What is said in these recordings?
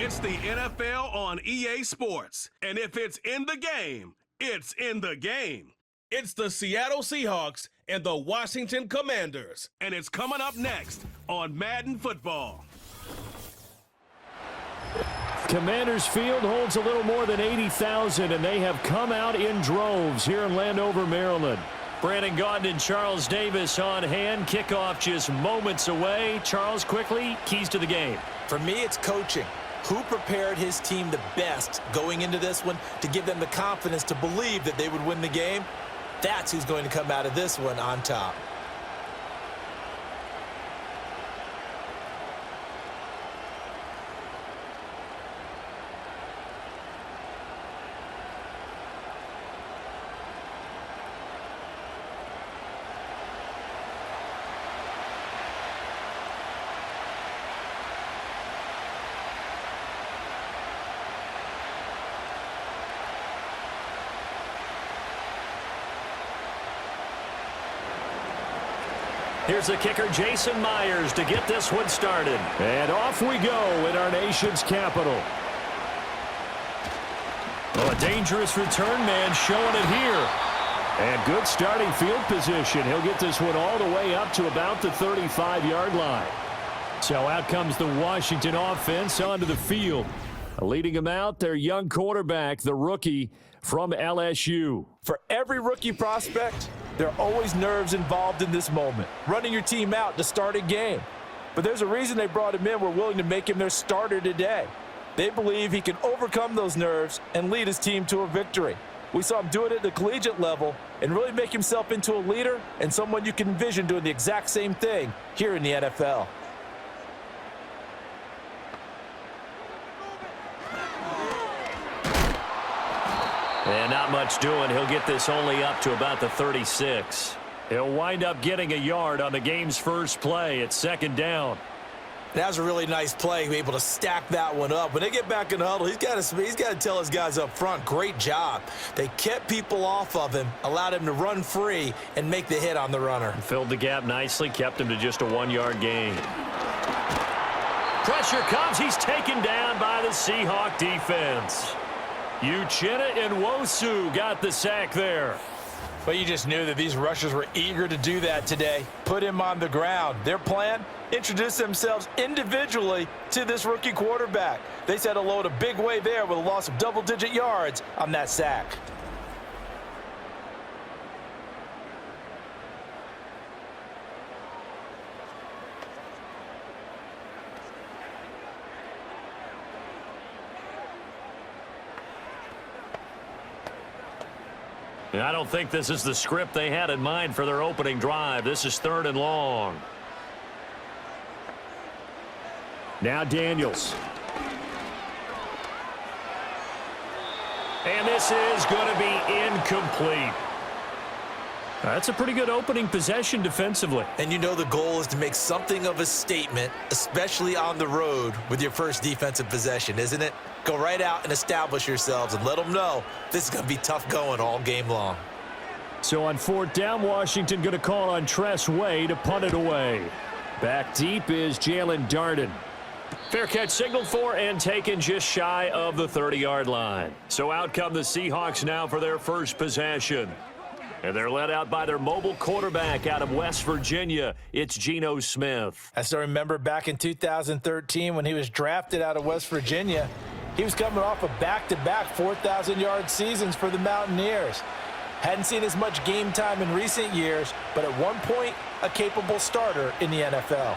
It's the NFL on EA Sports. And if it's in the game, it's in the game. It's the Seattle Seahawks and the Washington Commanders. And it's coming up next on Madden Football. Commanders Field holds a little more than 80,000, and they have come out in droves here in Landover, Maryland. Brandon Gaudin and Charles Davis on hand. Kickoff just moments away. Charles, quickly, keys to the game. For me, it's coaching. Who prepared his team the best going into this one to give them the confidence to believe that they would win the game? That's who's going to come out of this one on top. Here's the kicker, Jason Myers, to get this one started. And off we go in our nation's capital. Well, a dangerous return man showing it here. And good starting field position. He'll get this one all the way up to about the 35-yard line. So out comes the Washington offense onto the field. Leading them out, their young quarterback, the rookie from LSU. For every rookie prospect, there are always nerves involved in this moment, running your team out to start a game. But there's a reason they brought him in. We're willing to make him their starter today. They believe he can overcome those nerves and lead his team to a victory. We saw him do it at the collegiate level and really make himself into a leader and someone you can envision doing the exact same thing here in the NFL. And not much doing. He'll get this only up to about the 36. He'll wind up getting a yard on the game's first play. It's second down. That was a really nice play, able to stack that one up. When they get back in the huddle, he's got to tell his guys up front, great job. They kept people off of him, allowed him to run free and make the hit on the runner. Filled the gap nicely, kept him to just a 1-yard gain. Pressure comes. He's taken down by the Seahawk defense. Uchenna and Nwosu got the sack there. But you just knew that these rushers were eager to do that today. Put him on the ground. Their plan, introduce themselves individually to this rookie quarterback. They set a load a big way there with a loss of double-digit yards on that sack. I don't think this is the script they had in mind for their opening drive. This is 3rd and long. Now Daniels. And this is going to be incomplete. That's a pretty good opening possession defensively. And you know the goal is to make something of a statement, especially on the road with your first defensive possession, isn't it? Go right out and establish yourselves and let them know this is going to be tough going all game long. So on 4th down, Washington going to call on Tress Way to punt it away. Back deep is Jalen Darden. Fair catch signaled for and taken just shy of the 30-yard line. So out come the Seahawks now for their first possession. And they're led out by their mobile quarterback out of West Virginia. It's Geno Smith. I still remember back in 2013 when he was drafted out of West Virginia. He was coming off of back-to-back 4,000-yard seasons for the Mountaineers. Hadn't seen as much game time in recent years, but at one point, a capable starter in the NFL.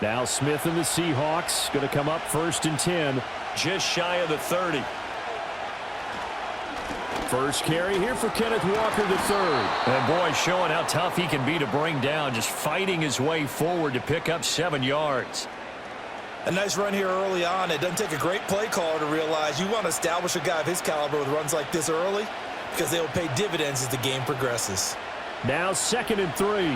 Now Smith and the Seahawks going to come up 1st and 10, just shy of the 30. First carry here for Kenneth Walker III. And boy, showing how tough he can be to bring down, just fighting his way forward to pick up 7 yards. A nice run here early on. It doesn't take a great play caller to realize you want to establish a guy of his caliber with runs like this early because they will pay dividends as the game progresses. Now 2nd and 3.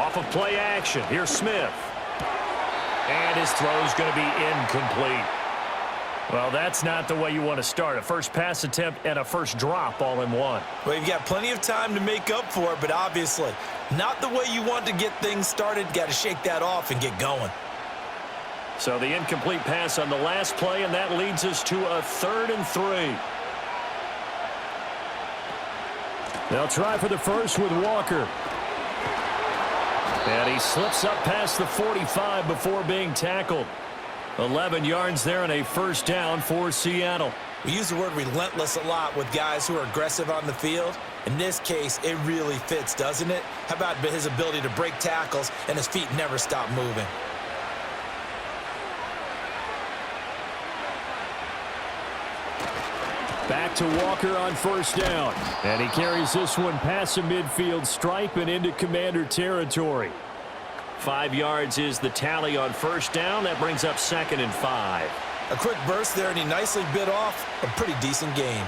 Off of play action, here's Smith. And his throw is going to be incomplete. Well, that's not the way you want to start. A first pass attempt and a first drop all in one. Well, you've got plenty of time to make up for it, but obviously not the way you want to get things started. Got to shake that off and get going. So the incomplete pass on the last play, and that leads us to a 3rd and 3. They'll try for the first with Walker. And he slips up past the 45 before being tackled. 11 yards there and a first down for Seattle. We use the word relentless a lot with guys who are aggressive on the field. In this case, it really fits, doesn't it? How about his ability to break tackles and his feet never stop moving? Back to Walker on first down. And he carries this one past the midfield stripe and into Commander territory. 5 yards is the tally on first down. That brings up 2nd and 5. A quick burst there, and he nicely bit off a pretty decent gain.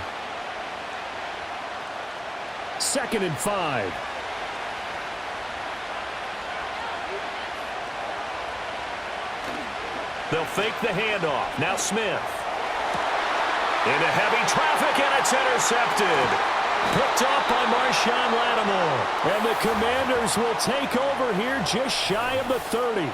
2nd and 5. They'll fake the handoff. Now Smith. Into heavy traffic, and it's intercepted. Picked off by Marshawn Lattimore. And the Commanders will take over here just shy of the 30.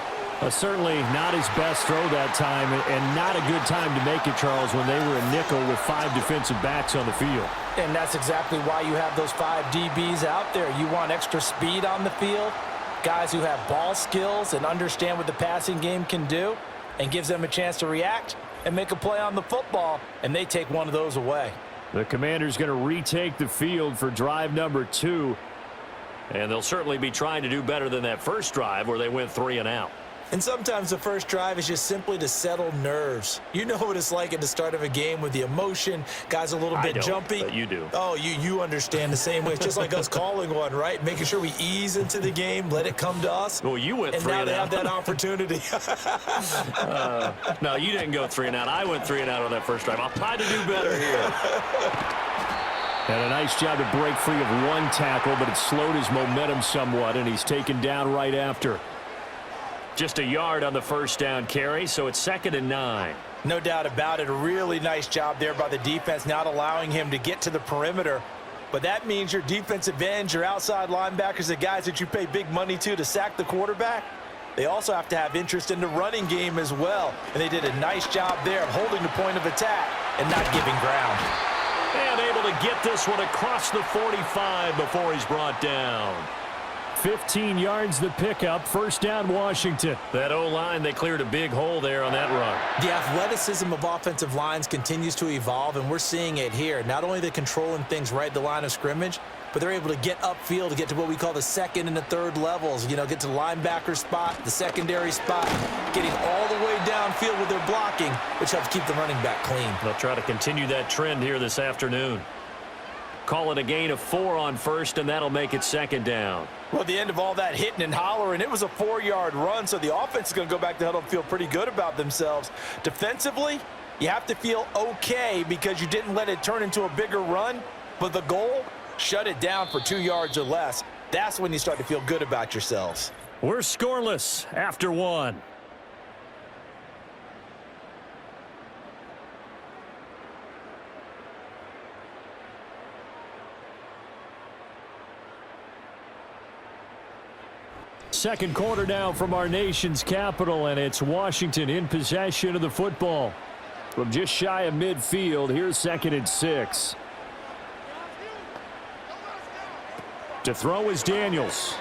Certainly not his best throw that time, and not a good time to make it, Charles, when they were a nickel with 5 defensive backs on the field. And that's exactly why you have those 5 DBs out there. You want extra speed on the field, guys who have ball skills and understand what the passing game can do, and gives them a chance to react and make a play on the football, and they take one of those away. The Commanders going to retake the field for drive number 2. And they'll certainly be trying to do better than that first drive where they went 3 and out. And sometimes the first drive is just simply to settle nerves. You know what it's like at the start of a game with the emotion, guys a little bit jumpy. But you do. Oh, you understand the same way. It's just like us calling one, right? Making sure we ease into the game, let it come to us. Well, you went 3 and out. And now they out. have that opportunity. No, you didn't go 3 and out. I went 3 and out on that first drive. I'll try to do better here. And a nice job to break free of one tackle, but it slowed his momentum somewhat, and he's taken down right after. Just a yard on the first down carry, so it's 2nd and 9. No doubt about it. A really nice job there by the defense, not allowing him to get to the perimeter. But that means your defensive ends, your outside linebackers, the guys that you pay big money to sack the quarterback, they also have to have interest in the running game as well. And they did a nice job there of holding the point of attack and not giving ground. And able to get this one across the 45 before he's brought down. 15 yards the pickup, first down Washington. That O-line, they cleared a big hole there on that run. The athleticism of offensive lines continues to evolve, and we're seeing it here. Not only they're controlling things right at the line of scrimmage, but they're able to get upfield to get to what we call the 2nd and the 3rd levels. You know, get to the linebacker spot, the secondary spot, getting all the way downfield with their blocking, which helps keep the running back clean. They'll try to continue that trend here this afternoon. Call it a gain of 4 on first, and that'll make it 2nd down. Well, at the end of all that hitting and hollering, it was a 4-yard run, so the offense is going to go back to huddle and feel pretty good about themselves. Defensively, you have to feel okay because you didn't let it turn into a bigger run, but the goal, shut it down for 2 yards or less. That's when you start to feel good about yourselves. We're scoreless after 1. Second quarter now from our nation's capital, and it's Washington in possession of the football. From just shy of midfield, here's 2nd and 6. To throw is Daniels.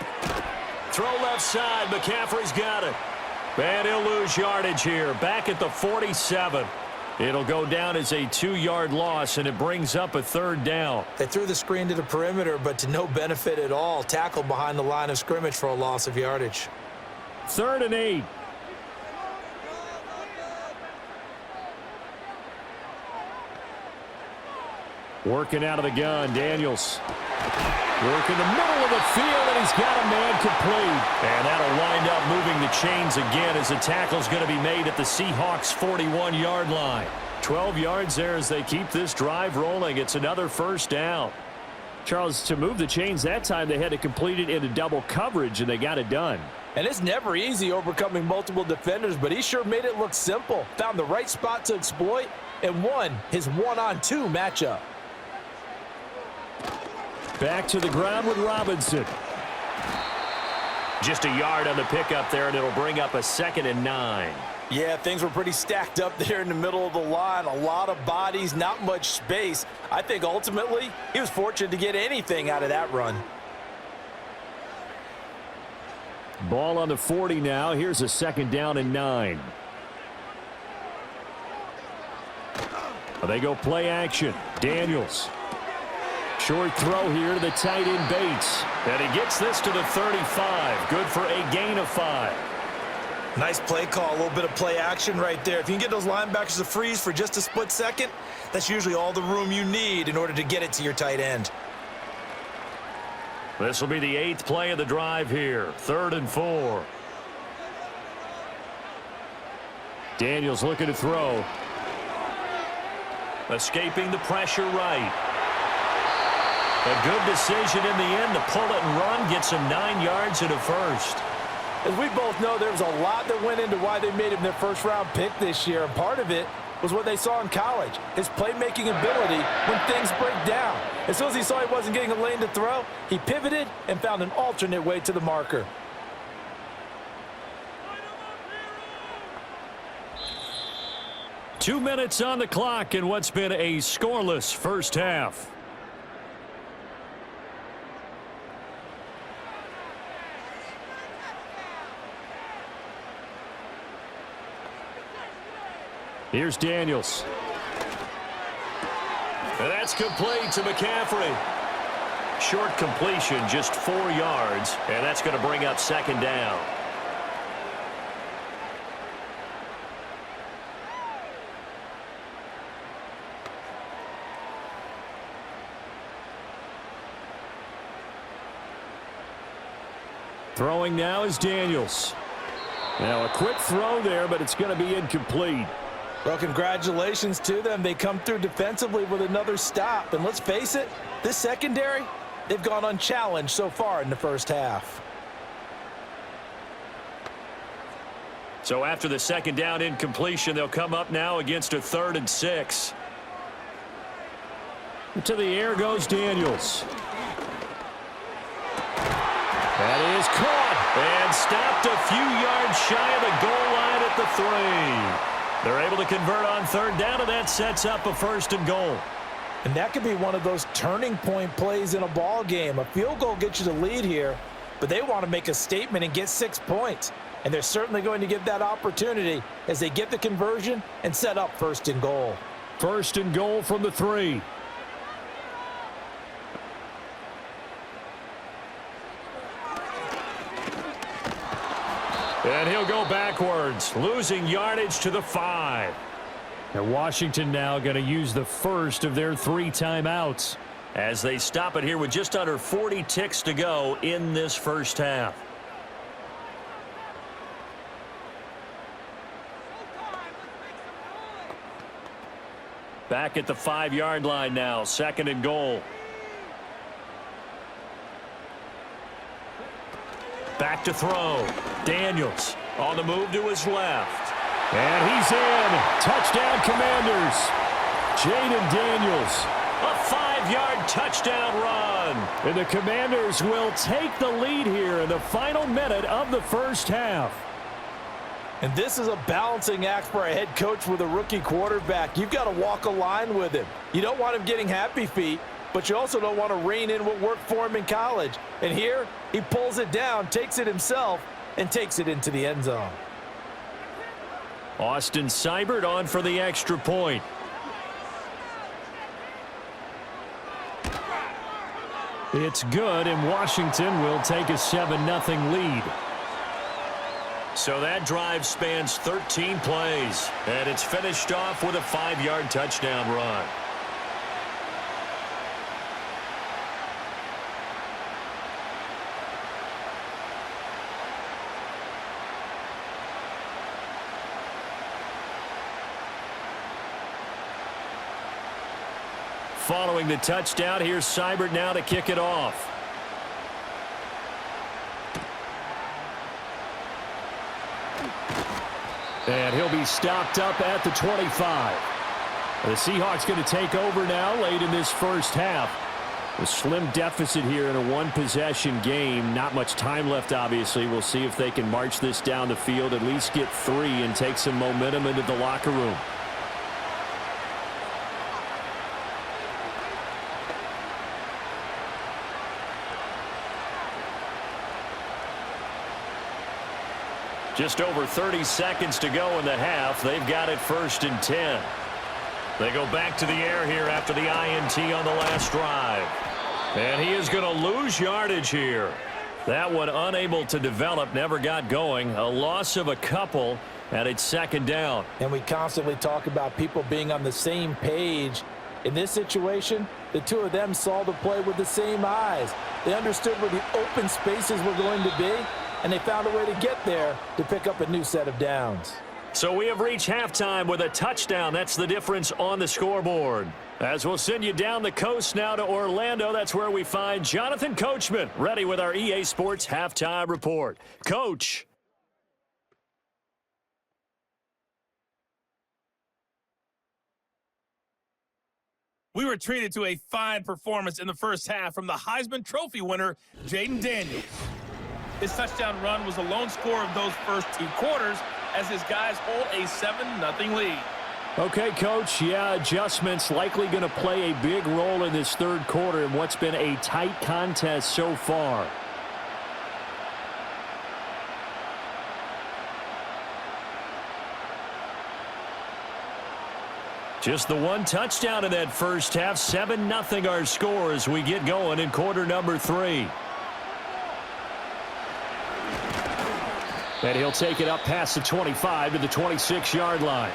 Throw left side, McCaffrey's got it. And he'll lose yardage here, back at the 47. It'll go down as a 2-yard loss, and it brings up a 3rd down. They threw the screen to the perimeter, but to no benefit at all. Tackled behind the line of scrimmage for a loss of yardage. 3rd and 8. Working out of the gun, Daniels. Work in the middle of the field, and he's got a man complete. And that'll wind up moving the chains again as the tackle's going to be made at the Seahawks' 41-yard line. 12 yards there as they keep this drive rolling. It's another first down. Charles, to move the chains that time, they had to complete it into double coverage, and they got it done. And it's never easy overcoming multiple defenders, but he sure made it look simple. Found the right spot to exploit and won his one-on-two matchup. Back to the ground with Robinson. Just a yard on the pickup there, and it'll bring up a 2nd and 9. Yeah, things were pretty stacked up there in the middle of the line. A lot of bodies, not much space. I think ultimately he was fortunate to get anything out of that run. Ball on the 40 now. Here's a 2nd down and 9. They go play action. Daniels. Short throw here to the tight end Bates. And he gets this to the 35. Good for a gain of 5. Nice play call, a little bit of play action right there. If you can get those linebackers to freeze for just a split second, that's usually all the room you need in order to get it to your tight end. This will be the 8th play of the drive here. 3rd and 4. Daniels looking to throw. Escaping the pressure right. A good decision in the end to pull it and run. Gets him 9 yards and a first. As we both know, there was a lot that went into why they made him their first-round pick this year. And part of it was what they saw in college, his playmaking ability when things break down. As soon as he saw he wasn't getting a lane to throw, he pivoted and found an alternate way to the marker. Two minutes on the clock in what's been a scoreless first half. Here's Daniels. And that's complete to McCaffrey. Short completion, just 4 yards, and that's going to bring up 2nd down. Throwing now is Daniels. Now a quick throw there, but it's going to be incomplete. Well, congratulations to them. They come through defensively with another stop. And let's face it, this secondary, they've gone unchallenged so far in the first half. So after the 2nd down incompletion, they'll come up now against a 3rd and 6. To the air goes Daniels. That is caught and stopped a few yards shy of the goal line at the 3. They're able to convert on 3rd down, and that sets up a 1st and goal. And that could be one of those turning point plays in a ball game. A field goal gets you the lead here, but they want to make a statement and get 6 points. And they're certainly going to give that opportunity as they get the conversion and set up 1st and goal. 1st and goal from the 3. And he'll go backwards, losing yardage to the 5. And Washington now going to use the first of their 3 timeouts as they stop it here with just under 40 ticks to go in this first half. Back at the 5-yard line now, 2nd and goal. Back to throw. Daniels on the move to his left. And he's in. Touchdown, Commanders. Jaden Daniels. A 5-yard touchdown run. And the Commanders will take the lead here in the final minute of the first half. And this is a balancing act for a head coach with a rookie quarterback. You've got to walk a line with him. You don't want him getting happy feet, but you also don't want to rein in what worked for him in college. And here, he pulls it down, takes it himself, and takes it into the end zone. Austin Seibert on for the extra point. It's good, and Washington will take a 7-0 lead. So that drive spans 13 plays, and it's finished off with a 5-yard touchdown run. Following the touchdown, here's Seibert now to kick it off. And he'll be stopped up at the 25. The Seahawks going to take over now late in this first half. A slim deficit here in a one-possession game. Not much time left, obviously. We'll see if they can march this down the field, at least get 3, and take some momentum into the locker room. Just over 30 seconds to go in the half. They've got it 1st and 10. They go back to the air here after the INT on the last drive. And he is going to lose yardage here. That one unable to develop, never got going. A loss of a couple, and it's 2nd down. And we constantly talk about people being on the same page. In this situation, the two of them saw the play with the same eyes. They understood where the open spaces were going to be, and they found a way to get there to pick up a new set of downs. So we have reached halftime with a touchdown. That's the difference on the scoreboard. As we'll send you down the coast now to Orlando, that's where we find Jonathan Coachman ready with our EA Sports Halftime Report. Coach. We were treated to a fine performance in the first half from the Heisman Trophy winner, Jaden Daniels. His touchdown run was the lone score of those first 2 quarters as his guys hold a 7-0 lead. Okay, Coach, yeah, adjustments likely going to play a big role in this 3rd quarter in what's been a tight contest so far. Just the one touchdown in that first half. 7-0 our score as we get going in quarter number 3. And he'll take it up past the 25 to the 26-yard line.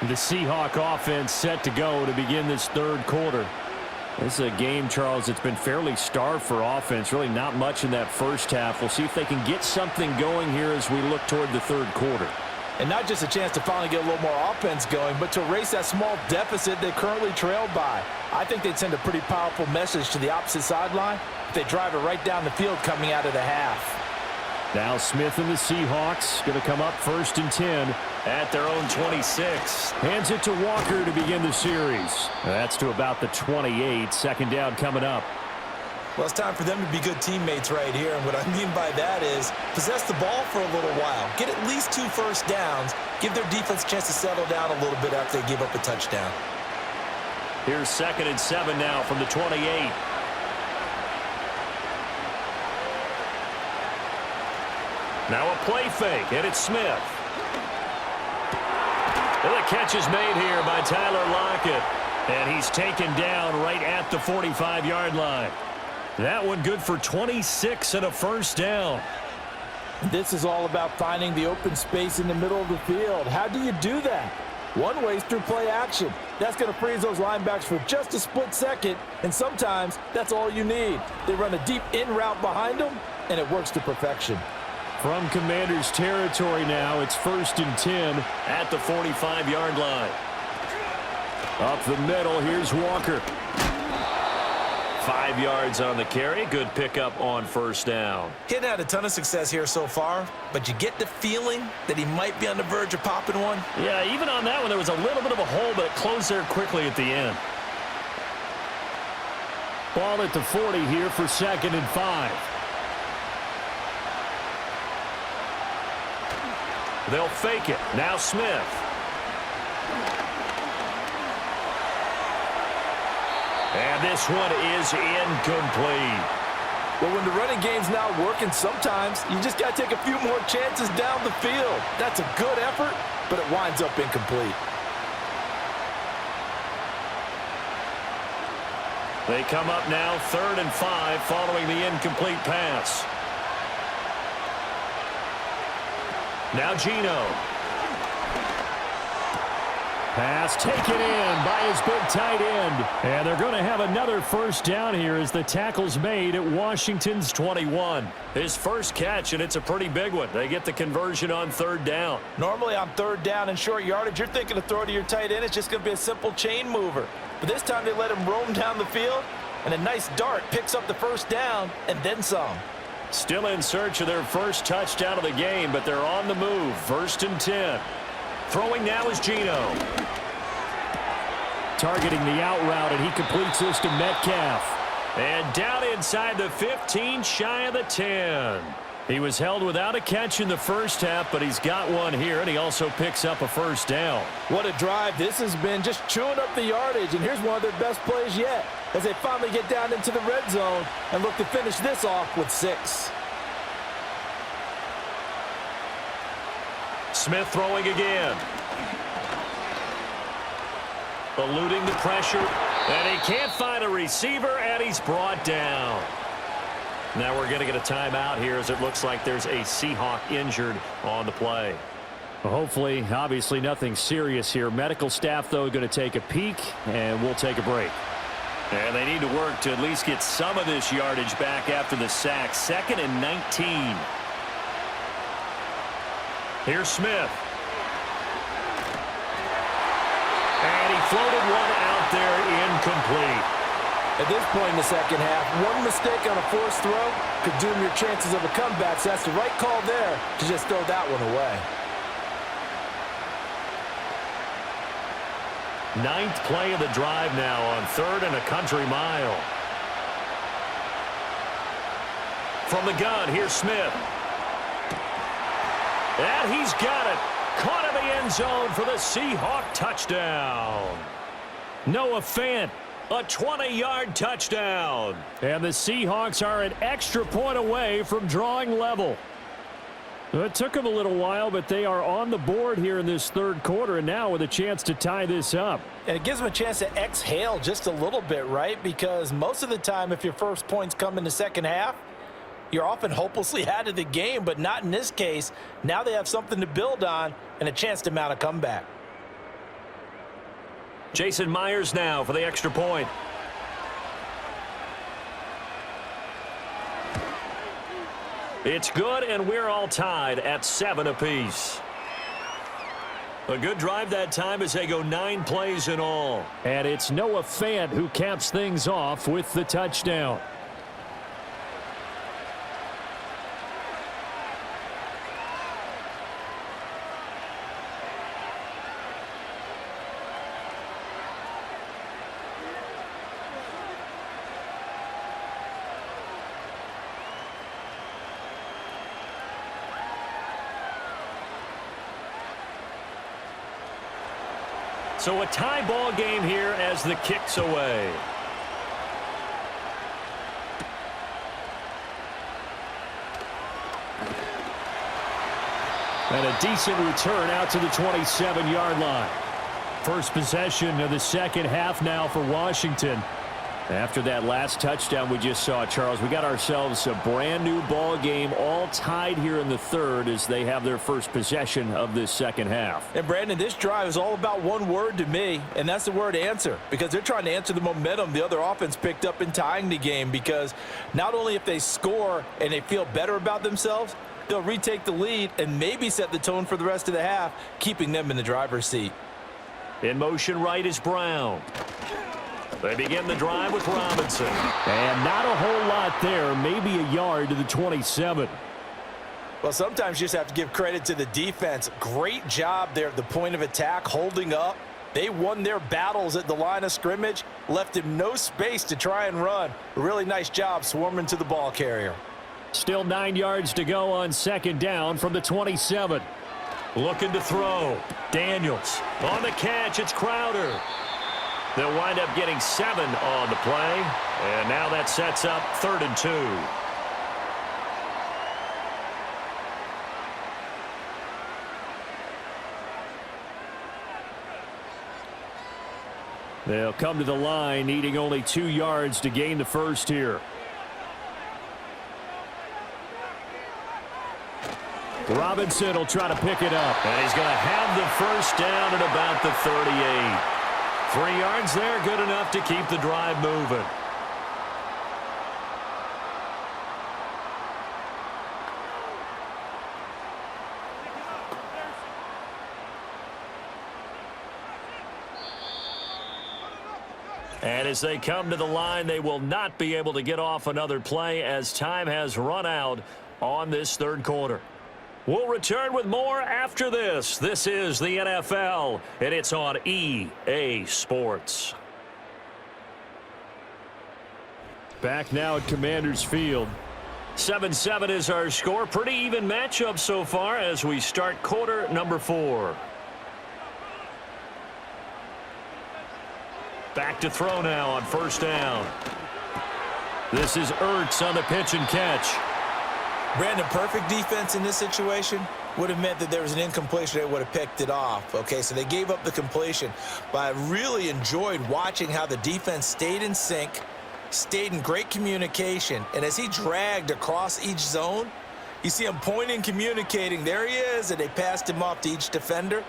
The Seahawk offense set to go to begin this 3rd quarter. This is a game, Charles, it's been fairly starved for offense. Really not much in that first half. We'll see if they can get something going here as we look toward the 3rd quarter. And not just a chance to finally get a little more offense going, but to erase that small deficit they currently trailed by. I think they'd send a pretty powerful message to the opposite sideline if they drive it right down the field coming out of the half. Now Smith and the Seahawks going to come up 1st and 10 at their own 26. Hands it to Walker to begin the series. That's to about the 28. 2nd down coming up. Well, it's time for them to be good teammates right here, and what I mean by that is possess the ball for a little while. Get at least 2 first downs. Give their defense a chance to settle down a little bit after they give up a touchdown. Here's 2nd and 7 now from the 28. Now a play fake, and it's Smith. And the catch is made here by Tyler Lockett. And he's taken down right at the 45-yard line. That one good for 26 and a 1st down. This is all about finding the open space in the middle of the field. How do you do that? One way is through play action. That's going to freeze those linebackers for just a split second, and sometimes that's all you need. They run a deep in route behind them, and it works to perfection. From Commanders territory now, it's 1st and 10 at the 45-yard line. Up the middle, here's Walker. 5 yards on the carry. Good pickup on 1st down. He hadn't had a ton of success here so far, but you get the feeling that he might be on the verge of popping one. Yeah, even on that one, there was a little bit of a hole, but it closed there quickly at the end. Ball at the 40 here for 2nd and 5. They'll fake it. Now Smith. And this one is incomplete. Well, when the running game's not working, sometimes you just got to take a few more chances down the field. That's a good effort, but it winds up incomplete. They come up now 3rd and 5 following the incomplete pass. Now Geno. Pass taken in by his big tight end. And they're going to have another 1st down here as the tackle's made at Washington's 21. His first catch, and it's a pretty big one. They get the conversion on 3rd down. Normally on 3rd down and short yardage, you're thinking to throw to your tight end. It's just going to be a simple chain mover. But this time they let him roam down the field, and a nice dart picks up the 1st down and then some. Still in search of their first touchdown of the game, but they're on the move. 1st and 10. Throwing now is Geno. Targeting the out route, and he completes this to Metcalf. And down inside the 15, shy of the 10. He was held without a catch in the first half, but he's got one here, and he also picks up a first down. What a drive this has been, just chewing up the yardage, and here's one of their best plays yet as they finally get down into the red zone and look to finish this off with 6. Smith throwing again. Eluding the pressure, and he can't find a receiver, and he's brought down. Now we're going to get a timeout here as it looks like there's a Seahawk injured on the play. Well, hopefully, obviously nothing serious here. Medical staff, though, going to take a peek, and we'll take a break. And they need to work to at least get some of this yardage back after the sack. 2nd and 19. Here's Smith. And he floated one out there incomplete. At this point in the second half, one mistake on a forced throw could doom your chances of a comeback, so that's the right call there to just throw that one away. 9th play of the drive now on 3rd and a country mile. From the gun, here's Smith. And he's got it. Caught in the end zone for the Seahawk touchdown. Noah Fant. A 20-yard touchdown. And the Seahawks are an extra point away from drawing level. It took them a little while, but they are on the board here in this third quarter, and now with a chance to tie this up. And it gives them a chance to exhale just a little bit, right? Because most of the time, if your first points come in the second half, you're often hopelessly out of the game, but not in this case. Now they have something to build on and a chance to mount a comeback. Jason Myers now for the extra point. It's good, and we're all tied at 7 apiece. A good drive that time as they go 9 plays in all. And it's Noah Fant who caps things off with the touchdown. So a tie ball game here as the kick's away. And a decent return out to the 27-yard line. First possession of the second half now for Washington. After that last touchdown we just saw, Charles, we got ourselves a brand new ball game, all tied here in the third as they have their first possession of this second half. And Brandon, this drive is all about one word to me, and that's the word answer, because they're trying to answer the momentum the other offense picked up in tying the game, because not only if they score and they feel better about themselves, they'll retake the lead and maybe set the tone for the rest of the half, keeping them in the driver's seat. In motion right is Brown. They begin the drive with Robinson. And not a whole lot there, maybe a yard to the 27. Well, sometimes you just have to give credit to the defense. Great job there at the point of attack, holding up. They won their battles at the line of scrimmage, left him no space to try and run. A really nice job swarming to the ball carrier. Still 9 yards to go on second down from the 27. Looking to throw. Daniels on the catch. It's Crowder. They'll wind up getting 7 on the play. And now that sets up 3rd and 2. They'll come to the line needing only 2 yards to gain the first here. Robinson will try to pick it up. And he's going to have the first down at about the 38. 3 yards there, good enough to keep the drive moving. And as they come to the line, they will not be able to get off another play as time has run out on this third quarter. We'll return with more after this. This is the NFL, and it's on EA Sports. Back now at Commanders Field. 7-7 is our score. Pretty even matchup so far as we start quarter number 4. Back to throw now on first down. This is Ertz on the pitch and catch. Brandon, perfect defense in this situation would have meant that there was an incompletion. They would have picked it off. Okay, so they gave up the completion. But I really enjoyed watching how the defense stayed in sync, stayed in great communication. And as he dragged across each zone, you see him pointing, communicating. There he is, and they passed him off to each defender.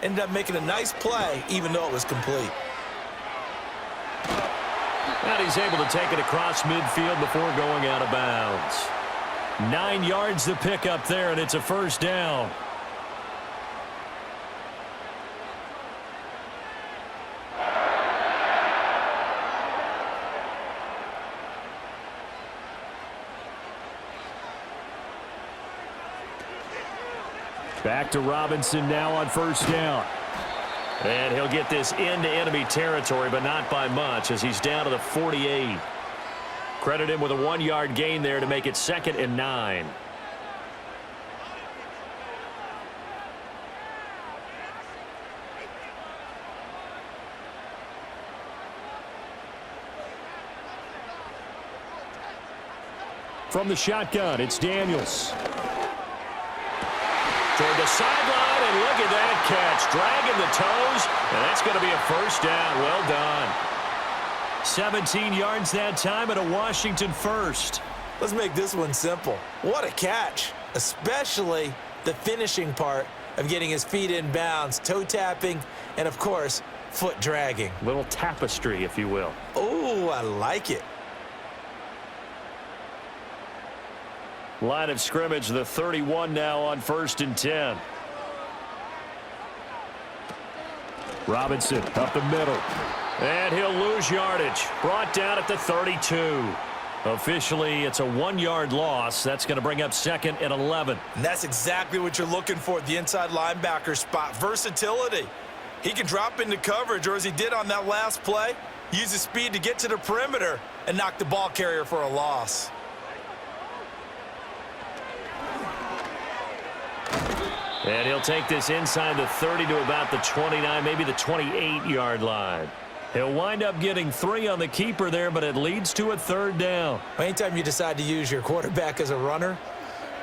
Ended up making a nice play, even though it was complete. And he's able to take it across midfield before going out of bounds. 9 yards to pick up there, and it's a first down. Back to Robinson now on first down. And he'll get this into enemy territory, but not by much as he's down to the 48. Credit him with a 1-yard gain there to make it 2nd and 9. From the shotgun, it's Daniels. Toward the sideline, and look at that catch. Dragging the toes, and that's going to be a first down. Well done. 17 yards that time and a Washington first. Let's make this one simple. What a catch, especially the finishing part of getting his feet in bounds, toe tapping, and, of course, foot dragging. Little tapestry, if you will. Oh, I like it. Line of scrimmage, the 31 now on 1st and 10. Robinson up the middle. And he'll lose yardage. Brought down at the 32. Officially, it's a 1-yard loss. That's going to bring up 2nd and 11. And that's exactly what you're looking for at the inside linebacker spot. Versatility. He can drop into coverage, or as he did on that last play, use his speed to get to the perimeter and knock the ball carrier for a loss. And he'll take this inside the 30 to about the 29, maybe the 28-yard line. He'll wind up getting 3 on the keeper there, but it leads to a 3rd down. Anytime you decide to use your quarterback as a runner,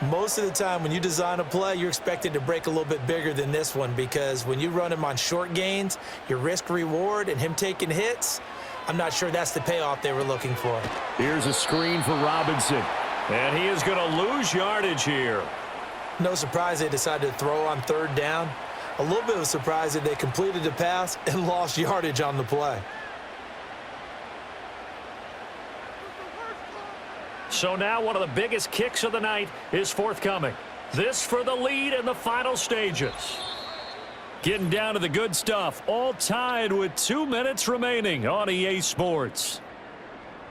most of the time when you design a play, you're expected to break a little bit bigger than this one, because when you run him on short gains, your risk-reward and him taking hits, I'm not sure that's the payoff they were looking for. Here's a screen for Robinson. And he is going to lose yardage here. No surprise they decided to throw on 3rd down. A little bit of a surprise that they completed the pass and lost yardage on the play. So now one of the biggest kicks of the night is forthcoming. This for the lead in the final stages. Getting down to the good stuff. All tied with 2 minutes remaining on EA Sports.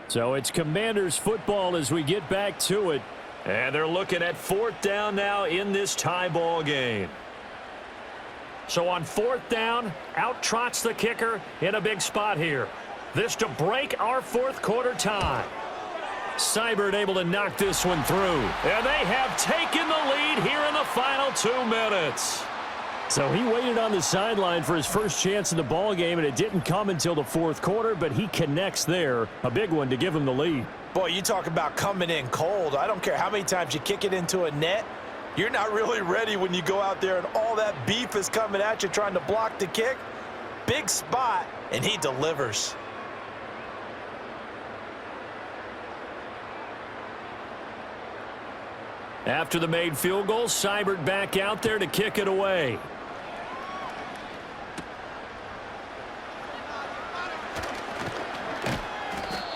So it's Commanders football as we get back to it. And they're looking at 4th down now in this tie ball game. So on 4th down, out trots the kicker in a big spot here. This to break our 4th quarter tie. Seibert able to knock this one through. And they have taken the lead here in the final 2 minutes. So he waited on the sideline for his first chance in the ball game, and it didn't come until the 4th quarter, but he connects there. A big one to give him the lead. Boy, you talk about coming in cold. I don't care how many times you kick it into a net. You're not really ready when you go out there and all that beef is coming at you trying to block the kick. Big spot, and he delivers. After the made field goal, Seibert back out there to kick it away.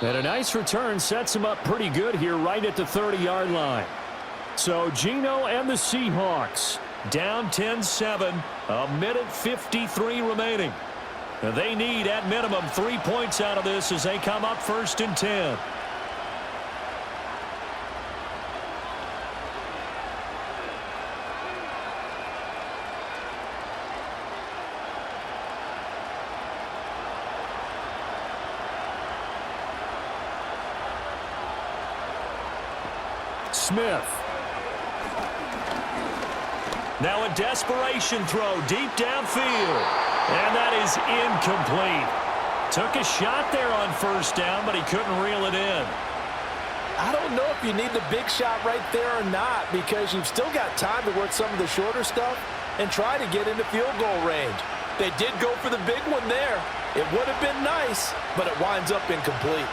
And a nice return sets him up pretty good here right at the 30-yard line. So Geno and the Seahawks down 10-7, a minute 53 remaining. And they need at minimum 3 points out of this as they come up 1st and 10. Smith. Now a desperation throw deep downfield. And that is incomplete. Took a shot there on first down, but he couldn't reel it in. I don't know if you need the big shot right there or not, because you've still got time to work some of the shorter stuff and try to get into field goal range. They did go for the big one there. It would have been nice, but it winds up incomplete.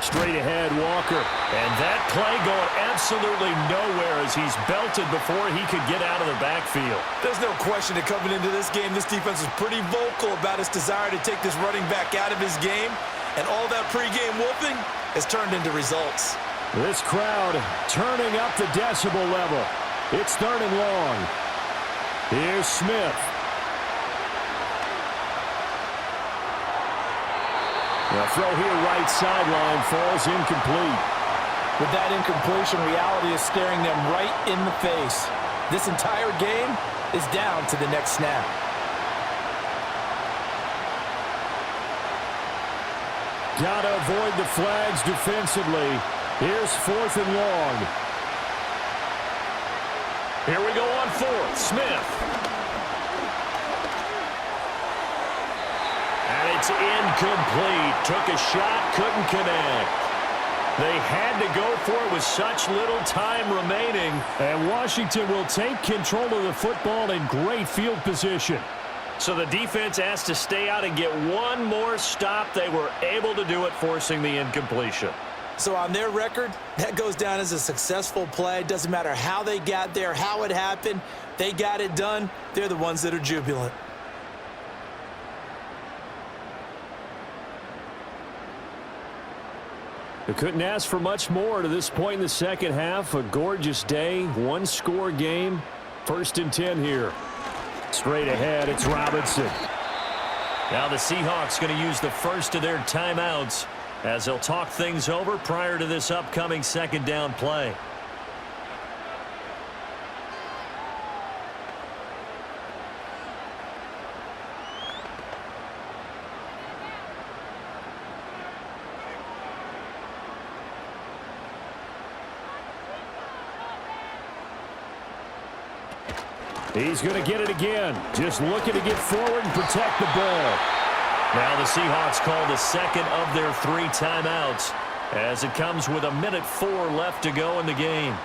Straight ahead, Walker. And that play going absolutely nowhere as he's belted before he could get out of the backfield. There's no question that coming into this game, this defense is pretty vocal about its desire to take this running back out of his game. And all that pregame whooping has turned into results. This crowd turning up the decibel level. It's 3rd and long. Here's Smith. The throw here right sideline falls incomplete. With that incompletion, reality is staring them right in the face. This entire game is down to the next snap. Gotta avoid the flags defensively. Here's 4th and long. Here we go on 4th. Smith. And it's incomplete. Took a shot, couldn't connect. They had to go for it with such little time remaining. And Washington will take control of the football in great field position. So the defense has to stay out and get one more stop. They were able to do it, forcing the incompletion. So on their record, that goes down as a successful play. Doesn't matter how they got there, how it happened. They got it done. They're the ones that are jubilant. They couldn't ask for much more to this point in the second half. A gorgeous day, one-score game. 1st and 10 here. Straight ahead, it's Robinson. Now the Seahawks going to use the first of their timeouts as they'll talk things over prior to this upcoming 2nd down play. He's going to get it again. Just looking to get forward and protect the ball. Now the Seahawks call the 2nd of their 3 timeouts as it comes with 1:04 left to go in the game.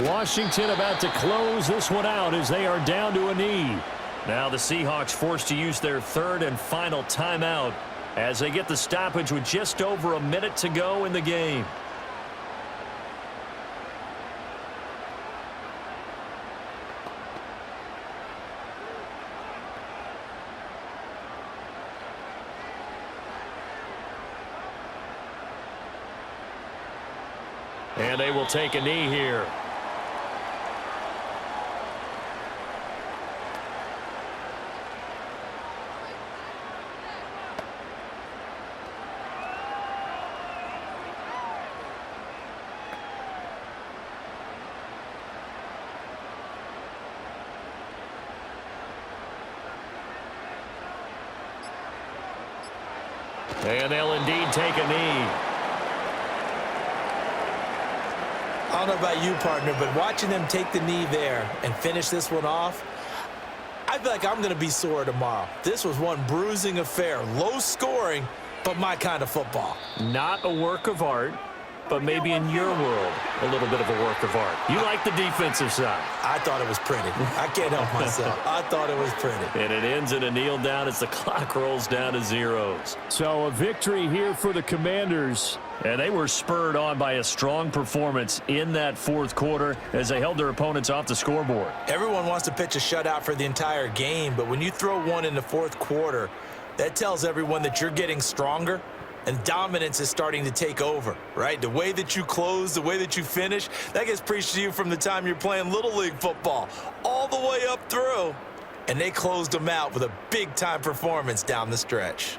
Washington about to close this one out as they are down to a knee. Now the Seahawks forced to use their 3rd and final timeout as they get the stoppage with just over a minute to go in the game. And they will take a knee here. And they'll indeed take a knee. I don't know about you, partner, but watching them take the knee there and finish this one off, I feel like I'm going to be sore tomorrow. This was one bruising affair. Low scoring, but my kind of football. Not a work of art, but maybe in your world, a little bit of a work of art. You like the defensive side. I thought it was pretty. I can't help myself. I thought it was pretty. And it ends in a kneel down as the clock rolls down to zeros. So a victory here for the Commanders. And they were spurred on by a strong performance in that 4th quarter as they held their opponents off the scoreboard. Everyone wants to pitch a shutout for the entire game, but when you throw one in the 4th quarter, that tells everyone that you're getting stronger and dominance is starting to take over, right? The way that you close, the way that you finish, that gets preached to you from the time you're playing Little League football all the way up through. and they closed them out with a big-time performance down the stretch.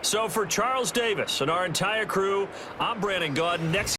So for Charles Davis and our entire crew, I'm Brandon Gaudin. Next